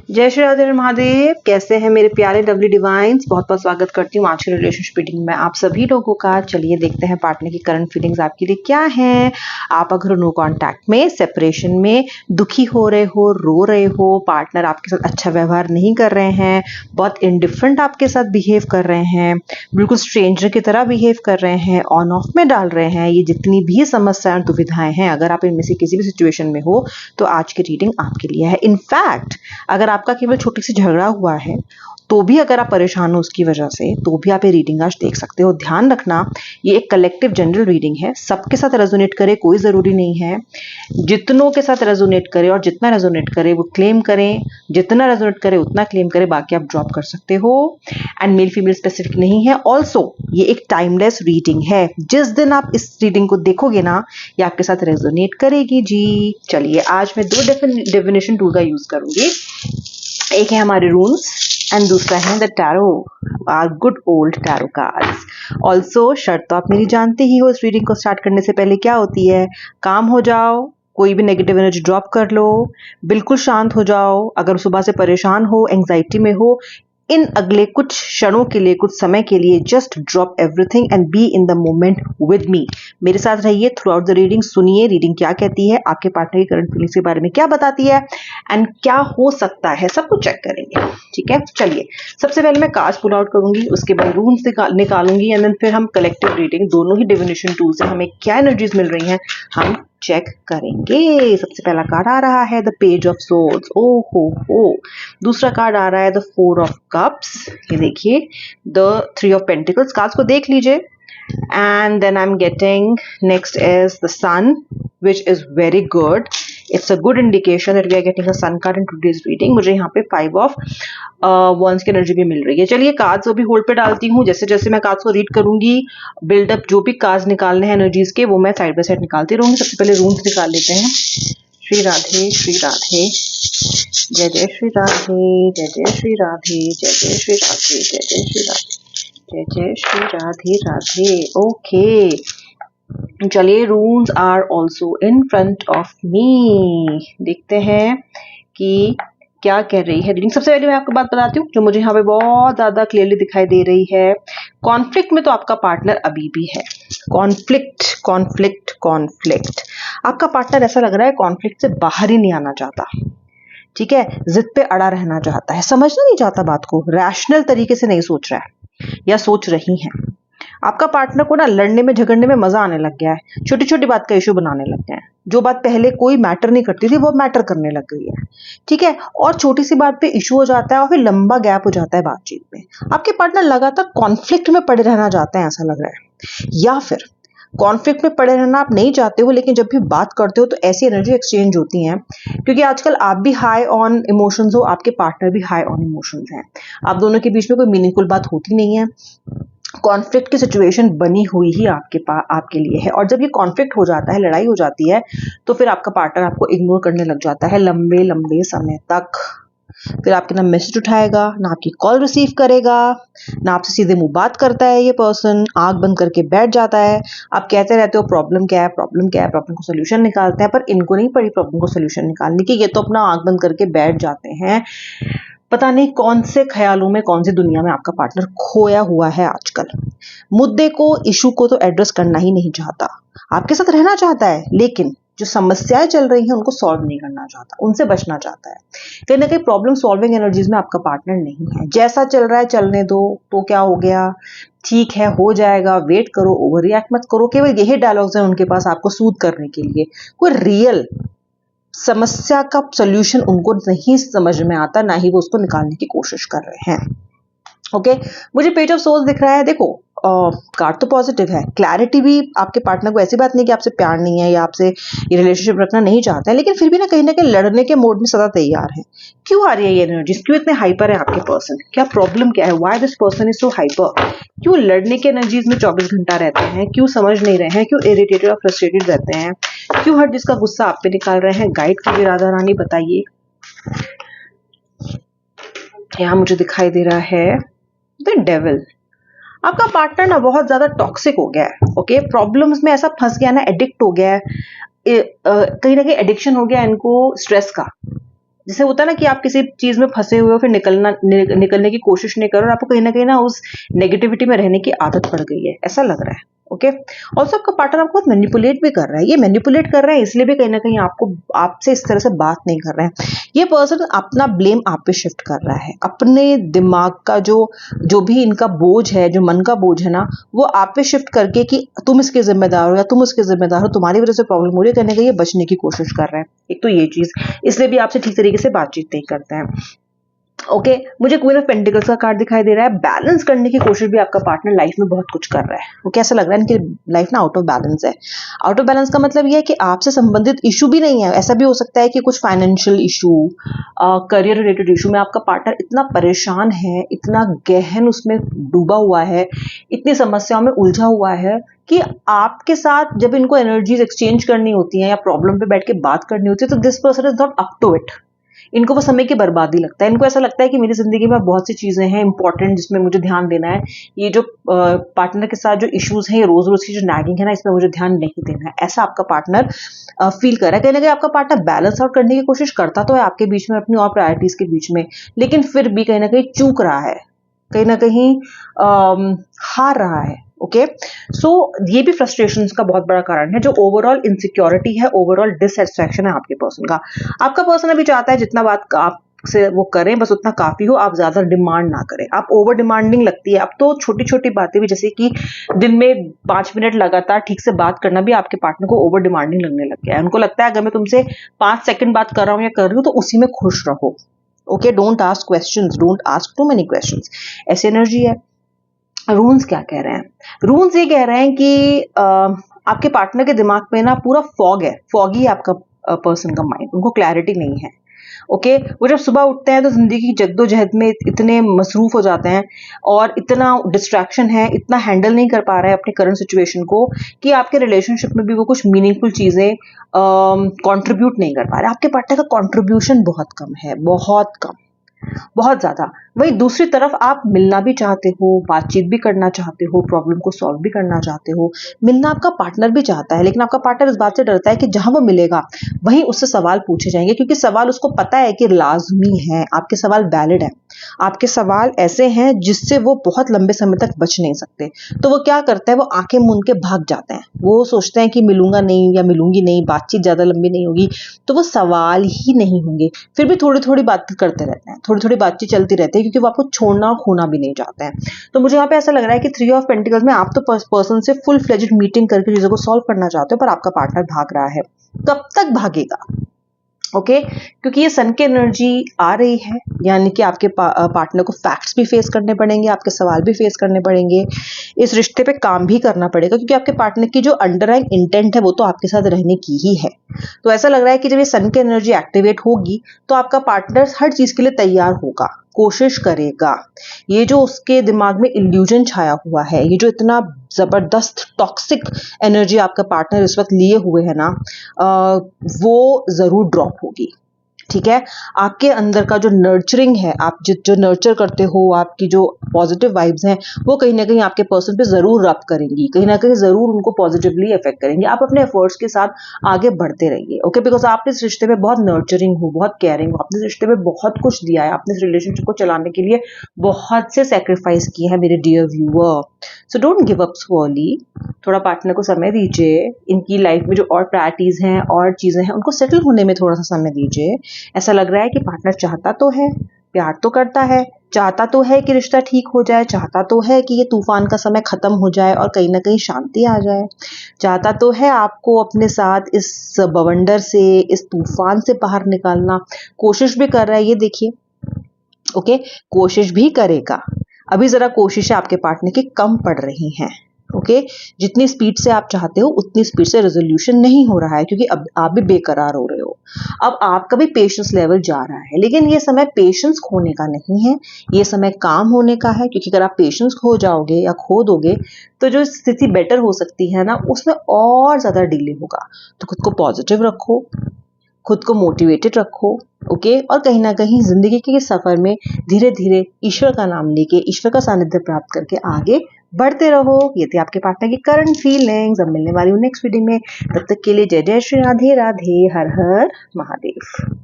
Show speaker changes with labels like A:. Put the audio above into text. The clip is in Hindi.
A: जय श्री राधे महादेव। कैसे हैं मेरे प्यारे लवली डिवाइन्स। बहुत बहुत स्वागत करती हूँ आज की रिलेशनशिप रीडिंग में आप सभी लोगों का। चलिए देखते हैं पार्टनर की करंट फीलिंग्स आपके लिए क्या हैं। आप अगर नो कांटेक्ट में, सेपरेशन में, दुखी हो रहे हो, रो रहे हो, पार्टनर आपके साथ अच्छा व्यवहार नहीं कर रहे हैं, बहुत इंडिफरेंट आपके साथ बिहेव कर रहे हैं, बिल्कुल स्ट्रेंजर की तरह बिहेव कर रहे हैं, ऑन ऑफ में डाल रहे हैं, ये जितनी भी समस्याएं दुविधाएं हैं, अगर आप इनमें से किसी भी सिचुएशन में हो तो आज की रीडिंग आपके लिए है। इनफैक्ट अगर आपका केवल छोटी सी झगड़ा हुआ है तो भी अगर आप परेशान हो उसकी वजह से, तो भी आप ये रीडिंग आज देख सकते हो। ध्यान रखना, ये एक कलेक्टिव जनरल रीडिंग है, सबके साथ रेजोनेट करे कोई ज़रूरी नहीं है। जितनों के साथ रेजोनेट करे और जितना रेजोनेट करे वो क्लेम करें, जितना रेजोनेट करे उतना क्लेम करे, बाकी आप ड्रॉप कर सकते हो। एंड मेल फीमेल स्पेसिफिक नहीं है। ऑल्सो ये एक टाइमलेस रीडिंग है, जिस दिन आप इस रीडिंग को देखोगे ना, ये आपके साथ रेजोनेट करेगी जी। चलिए आज मैं दो डेफिनेशन टूल का यूज करूंगी। एक है हमारे रून्स एंड दूसरा है the tarot, are good old tarot cards. Also शर्त तो आप मेरी जानते ही हो, इस रीडिंग को स्टार्ट करने से पहले क्या होती है, काम हो जाओ, कोई भी नेगेटिव एनर्जी ड्रॉप कर लो, बिल्कुल शांत हो जाओ। अगर सुबह से परेशान हो, एंग्जाइटी में हो, इन अगले कुछ क्षणों के लिए, कुछ समय के लिए just drop everything and be in the moment with me. मेरे साथ रहिए थ्रू आउट द रीडिंग। सुनिए रीडिंग क्या कहती है, आपके पार्टनर की करंट फीलिंग्स के बारे में क्या बताती है एंड क्या हो सकता है, सब कुछ चेक करेंगे। ठीक है, चलिए सबसे पहले मैं कार्ड्स पुल आउट करूंगी, उसके बाद रून्स निकालूंगी एंड देन फिर हम कलेक्टिव रीडिंग, दोनों ही डिविनेशन टूल से हमें क्या एनर्जीज मिल रही हैं हम चेक करेंगे। सबसे पहला कार्ड आ रहा है द पेज ऑफ सोर्ड्स। ओ हो। दूसरा कार्ड आ रहा है द फोर ऑफ कप्स। ये देखिए the three of pentacles. Cards को देख लीजिए। And then I'm getting next is the sun, which is very good. It's a good indication that we are getting a sun card in today's reading. मुझे यहाँ पे फाइव ऑफ wands की एनर्जी भी मिल रही है। चलिए कार्ड्स अभी होल्ड पे डालती हूँ। जैसे जैसे मैं कार्ड्स को रीड करूंगी, बिल्डअप जो भी कार्ड्स निकालने हैं एनर्जीज के, वो मैं साइड बाय साइड निकालती रहूंगी। सबसे पहले रून्स निकाल लेते हैं। श्री राधे श्री राधे, जय जय श्री राधे, जय जय श्री राधे, जय जय श्री राधे, जय जय श्री राधे, जय जय श्री राधे राधे। ओके, चलिए runes are also in front of me. देखते हैं कि क्या कह रही है रीडिंग। सबसे पहले मैं आपको बात बताती हूँ जो मुझे यहाँ पे बहुत ज्यादा क्लियरली दिखाई दे रही है। कॉन्फ्लिक्ट में तो आपका पार्टनर अभी भी है। कॉन्फ्लिक्ट कॉन्फ्लिक्ट कॉन्फ्लिक्ट, आपका पार्टनर ऐसा लग रहा है कॉन्फ्लिक्ट से बाहर ही नहीं आना चाहता। ठीक है, जिद पे अड़ा रहना चाहता है, समझना नहीं चाहता बात को, रैशनल तरीके से नहीं सोच रहा है या सोच रही हैं। आपका पार्टनर को ना लड़ने में झगड़ने में मजा आने लग गया है, छोटी छोटी बात का इशू बनाने लग गया है। जो बात पहले कोई मैटर नहीं करती थी वो मैटर करने लग गई है। ठीक है, और छोटी सी बात पे इशू हो जाता है और फिर लंबा गैप हो जाता है बातचीत में। आपके पार्टनर लगातार कॉन्फ्लिक्ट में पड़े रहना चाहते हैं ऐसा लग रहा है, या फिर कॉन्फ्लिक्ट में पड़े रहना आप नहीं चाहते हो, लेकिन जब भी बात करते हो तो ऐसी एनर्जी एक्सचेंज होती हैं, क्योंकि आजकल आप भी हाई ऑन इमोशंस हो, आपके पार्टनर भी हाई ऑन इमोशंस हैं। आप दोनों के बीच में कोई मीनिंगफुल बात होती नहीं है, कॉन्फ्लिक्ट की सिचुएशन बनी हुई ही आपके लिए है। और जब ये कॉन्फ्लिक्ट हो जाता है, लड़ाई हो जाती है, तो फिर आपका पार्टनर आपको इग्नोर करने लग जाता है लंबे लंबे समय तक। फिर आपके ना मैसेज उठाएगा, ना आपकी कॉल रिसीव करेगा, ना आपसे सीधे मुंह बात करता है। ये पर्सन आंख बंद करके बैठ जाता है। आप कहते रहते हो प्रॉब्लम क्या है, प्रॉब्लम क्या है, प्रॉब्लम को सोल्यूशन निकालते हैं, पर इनको नहीं पड़ी प्रॉब्लम को सोल्यूशन निकालने की। ये तो अपना आंख बंद करके बैठ जाते हैं। पता नहीं कौन से ख्यालों में, कौन सी दुनिया में आपका पार्टनर खोया हुआ है आजकल। मुद्दे को, इशू को तो एड्रेस करना ही नहीं चाहता, आपके साथ रहना चाहता है, लेकिन जो समस्याएं चल रही हैं उनको सॉल्व नहीं करना चाहता, उनसे बचना चाहता है। कहीं ना कहीं प्रॉब्लम सॉल्विंग एनर्जीज में आपका पार्टनर नहीं है। जैसा चल रहा है चलने दो, तो क्या हो गया, ठीक है हो जाएगा, वेट करो, ओवर रिएक्ट मत करो। केवल यही डायलॉग्स हैं उनके पास आपको सूद करने के लिए। कोई रियल समस्या का सोल्यूशन उनको नहीं समझ में आता, ना ही वो उसको निकालने की कोशिश कर रहे हैं। ओके, मुझे पेज ऑफ सोल्स दिख रहा है। देखो कार्ड तो पॉजिटिव है, क्लैरिटी भी। आपके पार्टनर को ऐसी बात नहीं कि आपसे प्यार नहीं है या आपसे ये रिलेशनशिप रखना नहीं चाहता है, लेकिन फिर भी ना कहीं लड़ने के मोड में सदा तैयार है। क्यों आ रही है ये एनर्जीज, क्यों इतने हाइपर है आपके पर्सन, क्या प्रॉब्लम क्या है, why this person is so hyper, क्यों लड़ने के एनर्जीज में 24 घंटा रहते हैं, क्यों समझ नहीं रहे हैं, क्यों इरिटेटेड और फ्रस्ट्रेटेड रहते हैं, क्यों हर जिसका गुस्सा आप पे निकाल रहे हैं। गाइड कीजिए राधा रानी, बताइए। यहाँ मुझे दिखाई दे रहा है द डेविल। आपका पार्टनर ना बहुत ज्यादा टॉक्सिक हो गया है। ओके, प्रॉब्लम्स में ऐसा फंस गया ना, एडिक्ट हो गया है, कहीं ना कहीं एडिक्शन हो गया इनको स्ट्रेस का। जैसे होता है ना कि आप किसी चीज में फंसे हुए हो, फिर निकलने की कोशिश नहीं करो और आपको कहीं ना उस नेगेटिविटी में रहने की आदत पड़ गई है, ऐसा लग रहा है। ओके, ऑल्सो आपका पार्टनर आपको मैनिपुलेट भी कर रहा है। ये मैनिपुलेट कर रहा है इसलिए भी कहीं ना कहीं आपको आपसे इस तरह से बात नहीं कर रहा है। ये पर्सन अपना ब्लेम आप पे शिफ्ट कर रहा है, अपने दिमाग का जो भी इनका बोझ है, जो मन का बोझ है ना, वो आप पे शिफ्ट करके कि तुम इसके जिम्मेदार हो या तुम उसके जिम्मेदार हो, तुम्हारी वजह से प्रॉब्लम हो रही है, कहने का ये बचने की कोशिश कर रहा है। एक तो ये चीज, इसलिए भी आपसे ठीक तरीके से बातचीत नहीं करता है। ओके, मुझे क्वीन ऑफ पेंटिकल्स का कार्ड दिखाई दे रहा है। बैलेंस करने की कोशिश भी आपका पार्टनर लाइफ में बहुत कुछ कर रहा है। वो कैसा लग रहा है, इनकी लाइफ ना आउट ऑफ बैलेंस है। आउट ऑफ बैलेंस का मतलब ये है कि आपसे संबंधित इशू भी नहीं है। ऐसा भी हो सकता है कि कुछ financial issue, career related issue में आपका पार्टनर इतना परेशान है, इतना गहन उसमें डूबा हुआ है, इतनी समस्याओं में उलझा हुआ है कि आपके साथ जब इनको एनर्जीज एक्सचेंज करनी होती है या प्रॉब्लम पे बैठ के बात करनी होती है, तो this person is not up to it. इनको वो समय की बर्बादी लगता है। इनको ऐसा लगता है कि मेरी जिंदगी में बहुत सी चीजें हैं इंपॉर्टेंट जिसमें मुझे ध्यान देना है, ये जो पार्टनर के साथ जो इश्यूज हैं, ये रोज रोज की जो नैगिंग है ना, इसमें मुझे ध्यान नहीं देना है। ऐसा आपका पार्टनर फील कर रहा है। कहीं ना कहीं आपका पार्टनर बैलेंस आउट करने की कोशिश करता तो है आपके बीच में, अपनी और प्रायोरिटीज के बीच में, लेकिन फिर भी कहीं ना कहीं चूक रहा है, कहीं ना कहीं हार रहा है। ओके, सो ये भी फ्रस्ट्रेशन का बहुत बड़ा कारण है। जो ओवरऑल इनसिक्योरिटी है, ओवरऑल डिससेटिस्फैक्शन है आपके पर्सन का। आपका पर्सन अभी चाहता है जितना बात आप से वो करें बस उतना काफी हो, आप ज्यादा डिमांड ना करें। आप ओवर डिमांडिंग लगती है। अब तो छोटी छोटी बातें भी, जैसे कि दिन में 5 मिनट लगातार ठीक से बात करना भी आपके पार्टनर को ओवर डिमांडिंग लगने लग गया है। उनको लगता है अगर मैं तुमसे 5 सेकंड बात कर रहा हूँ या कर रही हूँ तो उसी में खुश रहो। Okay, don't ask questions, don't ask too many questions. ऐसी एनर्जी है। रून्स क्या कह रहे हैं? रून्स ये कह रहे हैं कि आपके पार्टनर के दिमाग में ना पूरा फॉग है, फॉगी है आपका पर्सन का माइंड, उनको क्लैरिटी नहीं है। ओके, वो जब सुबह उठते हैं तो जिंदगी की जद्दोजहद में इतने मसरूफ हो जाते हैं और इतना डिस्ट्रैक्शन है, इतना हैंडल नहीं कर पा रहे हैं अपने करंट सिचुएशन को कि आपके रिलेशनशिप में भी वो कुछ मीनिंगफुल चीजें कंट्रीब्यूट नहीं कर पा रहे। आपके पार्टनर का कंट्रीब्यूशन बहुत कम है, बहुत कम, बहुत ज्यादा। वही दूसरी तरफ आप मिलना भी चाहते हो, बातचीत भी करना चाहते हो, प्रॉब्लम को सॉल्व भी करना चाहते हो, मिलना आपका पार्टनर भी चाहता है, लेकिन आपका पार्टनर इस बात से डरता है कि जहां वो मिलेगा वहीं उससे सवाल पूछे जाएंगे, क्योंकि सवाल उसको पता है कि लाजमी है, आपके सवाल वैलिड है, आपके सवाल ऐसे हैं जिससे वो बहुत लंबे समय तक बच नहीं सकते। तो वो क्या करते हैं, वो आंखें मूंद के भाग जाते हैं। वो सोचते हैं कि मिलूंगा नहीं या मिलूंगी नहीं, बातचीत ज्यादा लंबी नहीं होगी, तो वो सवाल ही नहीं होंगे। फिर भी थोड़ी थोड़ी बात करते रहते हैं, थोड़ी थोड़ी बातचीत चलती रहती है, क्योंकि वो आपको छोड़ना और खोना भी नहीं चाहते हैं। तो मुझे यहाँ पे ऐसा लग रहा है कि 3 ऑफ पेंटिकल्स में आप तो पर्सन से फुल फ्लेज्ड मीटिंग करके चीजों को सॉल्व करना चाहते हो, पर आपका पार्टनर भाग रहा है। कब तक भागेगा? ओके, क्योंकि ये सन की एनर्जी आ रही है, यानी कि आपके पार्टनर को फैक्ट्स भी फेस करने पड़ेंगे, आपके सवाल भी फेस करने पड़ेंगे, इस रिश्ते पे काम भी करना पड़ेगा, क्योंकि आपके पार्टनर की जो अंडरलाइंग इंटेंट है वो तो आपके साथ रहने की ही है। तो ऐसा लग रहा है कि जब ये सन की एनर्जी एक्टिवेट होगी तो आपका पार्टनर हर चीज के लिए तैयार होगा, कोशिश करेगा। ये जो उसके दिमाग में इल्यूजन छाया हुआ है, ये जो इतना जबरदस्त टॉक्सिक एनर्जी आपका पार्टनर इस वक्त लिए हुए है ना, वो जरूर ड्रॉप होगी। ठीक है, आपके अंदर का जो नर्चरिंग है, आप जो नर्चर करते हो, आपकी जो पॉजिटिव वाइब्स हैं, वो कहीं ना कहीं आपके पर्सन पे जरूर रब करेंगी, कहीं ना कहीं जरूर उनको पॉजिटिवली इफेक्ट करेंगे। आप अपने एफर्ट्स के साथ आगे बढ़ते रहिए। ओके, बिकॉज आप इस रिश्ते में बहुत नर्चरिंग हो, बहुत केयरिंग हो, आपने इस रिश्ते में बहुत कुछ दिया है, आपने इस रिलेशनशिप को चलाने के लिए बहुत से सेक्रीफाइस किए हैं मेरे dear viewer. So don't give up so early. थोड़ा पार्टनर को समय दीजिए, इनकी लाइफ में जो और प्रायोरिटीज हैं और चीजें हैं उनको सेटल होने में थोड़ा सा समय दीजिए। ऐसा लग रहा है कि पार्टनर चाहता तो है, प्यार तो करता है, चाहता तो है कि रिश्ता ठीक हो जाए, चाहता तो है कि ये तूफान का समय खत्म हो जाए और कहीं ना कहीं शांति आ जाए, चाहता तो है आपको अपने साथ इस बवंडर से, इस तूफान से बाहर निकालना, कोशिश भी कर रहा है, ये देखिए। ओके, कोशिश भी करेगा। अभी जरा कोशिशें आपके पार्टनर की कम पड़ रही हैं। ओके, जितनी स्पीड से आप चाहते हो उतनी स्पीड से रेजोल्यूशन नहीं हो रहा है, क्योंकि अब आप भी बेकरार हो रहे हो। अब आपका भी पेशेंस लेवल जा रहा है, लेकिन ये समय पेशेंस खोने का नहीं है, ये समय काम होने का है। क्योंकि अगर आप पेशेंस खो जाओगे या खो दोगे तो जो स्थिति बेटर हो सकती है ना, उसमें और ज्यादा डिले होगा। तो खुद को पॉजिटिव रखो, खुद को मोटिवेटेड रखो। ओके, और कहीं ना कहीं जिंदगी के सफर में धीरे धीरे ईश्वर का नाम लेके, ईश्वर का सानिध्य प्राप्त करके आगे बढ़ते रहो। ये थी आपके पार्टनर की करंट फीलिंग्स। अब मिलने वाली हूँ नेक्स्ट वीडियो में। तब तक के लिए जय जय श्री राधे राधे, हर हर महादेव।